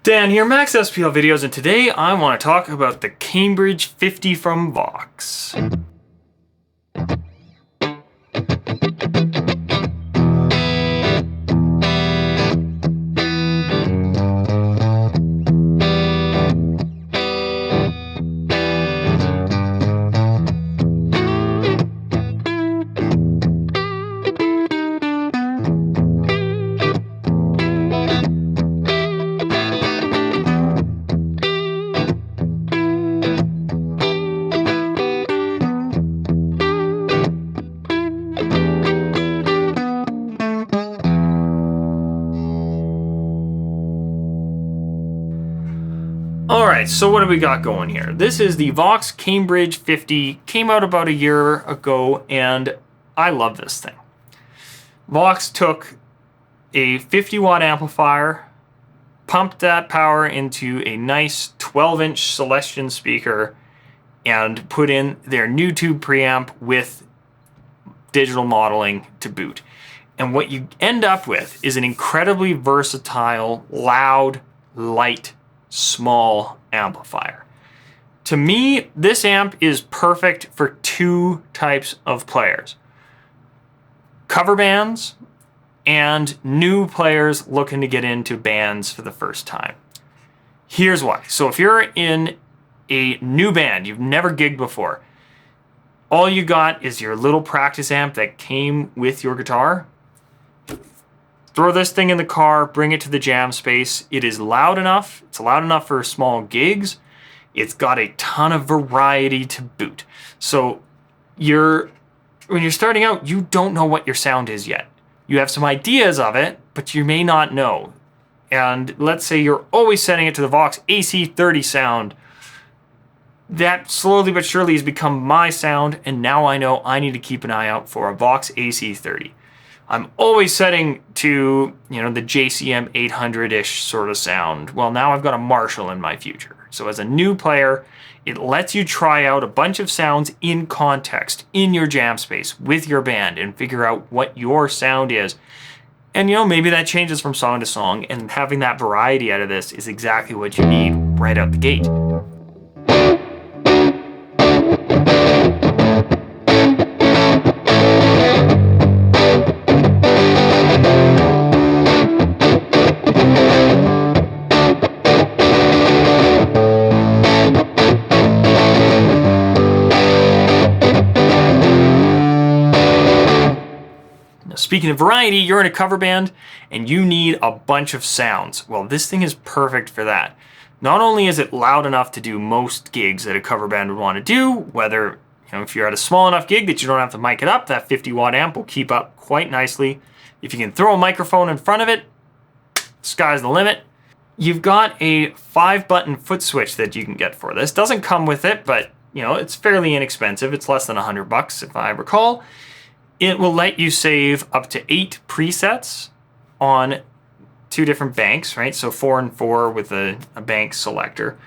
Dan here, Max SPL Videos, and today I want to talk about the Cambridge 50 from Vox. Alright, so what do we got going here? This is the Vox Cambridge 50, came out about a year ago, and I love this thing. Vox took a 50-watt amplifier, pumped that power into a nice 12-inch Celestion speaker, and put in their Nutube preamp with digital modeling to boot. And what you end up with is an incredibly versatile, loud, light, small amplifier. To me, this amp is perfect for two types of players: cover bands and new players looking to get into bands for the first time. Here's why. So if you're in a new band, you've never gigged before, all you got is your little practice amp that came with your guitar. Throw this thing in the car, bring it to the jam space. It is loud enough. It's loud enough for small gigs. It's got a ton of variety to boot. So when you're starting out, you don't know what your sound is yet. You have some ideas of it, but you may not know. And let's say you're always setting it to the Vox AC30 sound. That slowly but surely has become my sound, and now I know I need to keep an eye out for a Vox AC30. I'm always setting to, the JCM 800-ish sort of sound. Well, now I've got a Marshall in my future. So as a new player, it lets you try out a bunch of sounds in context, in your jam space, with your band, and figure out what your sound is. And maybe that changes from song to song, and having that variety out of this is exactly what you need right out the gate. Speaking of variety, you're in a cover band and you need a bunch of sounds. Well, this thing is perfect for that. Not only is it loud enough to do most gigs that a cover band would want to do, whether, if you're at a small enough gig that you don't have to mic it up, that 50-watt amp will keep up quite nicely. If you can throw a microphone in front of it, sky's the limit. You've got a 5-button foot switch that you can get for this. Doesn't come with it, but it's fairly inexpensive. It's less than $100 if I recall. It will let you save up to 8 presets on 2 different banks, right? So 4 and 4 with a bank selector.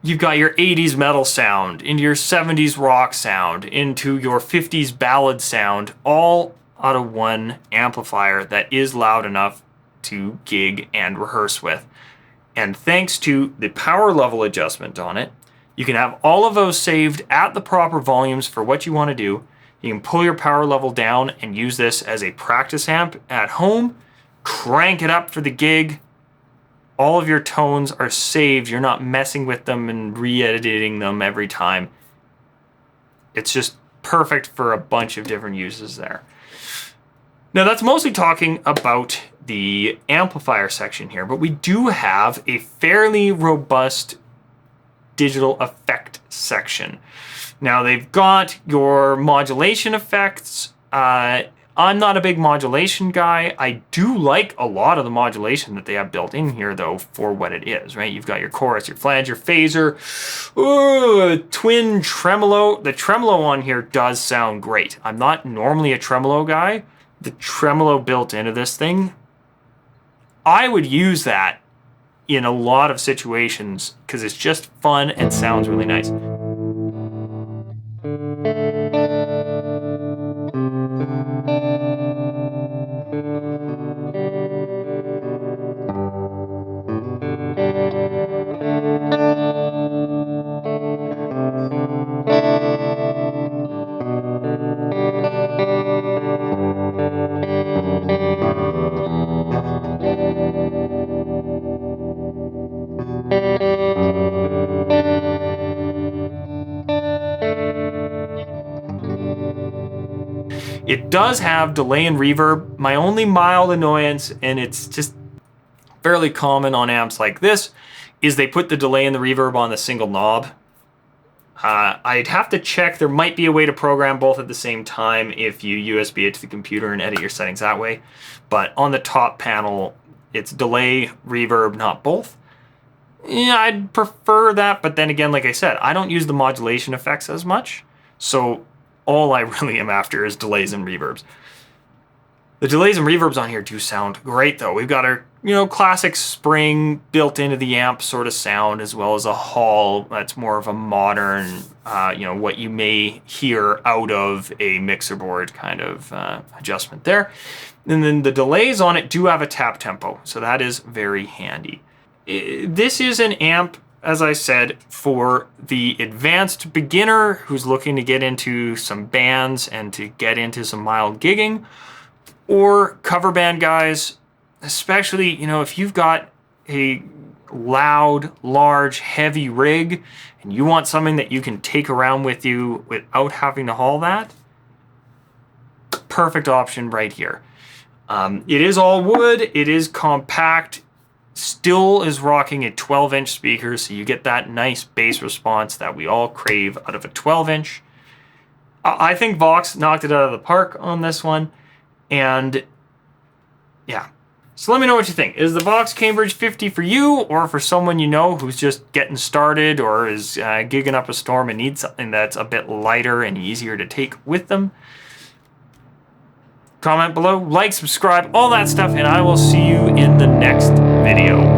You've got your 80s metal sound, into your 70s rock sound, into your 50s ballad sound, all out of one amplifier that is loud enough to gig and rehearse with. And thanks to the power level adjustment on it, you can have all of those saved at the proper volumes for what you want to do. You can pull your power level down and use this as a practice amp at home, crank it up for the gig. All of your tones are saved. You're not messing with them and re-editing them every time. It's just perfect for a bunch of different uses there. Now that's mostly talking about the amplifier section here, but we do have a fairly robust digital effect section. Now they've got your modulation effects. I'm not a big modulation guy. I do like a lot of the modulation that they have built in here, though, for what it is, right? You've got your chorus, your flange, your phaser, twin tremolo. The tremolo on here does sound great. I'm not normally a tremolo guy. The tremolo built into this thing, I would use that in a lot of situations because it's just fun and sounds really nice. It does have delay and reverb. My only mild annoyance, and it's just fairly common on amps like this, is they put the delay and the reverb on the single knob. I'd have to check. There might be a way to program both at the same time if you USB it to the computer and edit your settings that way. But on the top panel, it's delay, reverb, not both. Yeah, I'd prefer that, but then again, like I said, I don't use the modulation effects as much, so all I really am after is delays and reverbs. The delays and reverbs on here do sound great, though. We've got our, classic spring built into the amp sort of sound, as well as a hall that's more of a modern, what you may hear out of a mixer board kind of adjustment there. And then the delays on it do have a tap tempo, so that is very handy. This is an amp, as I said, for the advanced beginner who's looking to get into some bands and to get into some mild gigging, or cover band guys, especially, if you've got a loud, large, heavy rig and you want something that you can take around with you without having to haul that, perfect option right here. It is all wood, it is compact, still is rocking a 12-inch speaker, so you get that nice bass response that we all crave out of a 12-inch. I think Vox knocked it out of the park on this one, and yeah. So let me know what you think. Is the Vox Cambridge 50 for you, or for someone you know who's just getting started or is gigging up a storm and needs something that's a bit lighter and easier to take with them? Comment below, like, subscribe, all that stuff, and I will see you in the next video.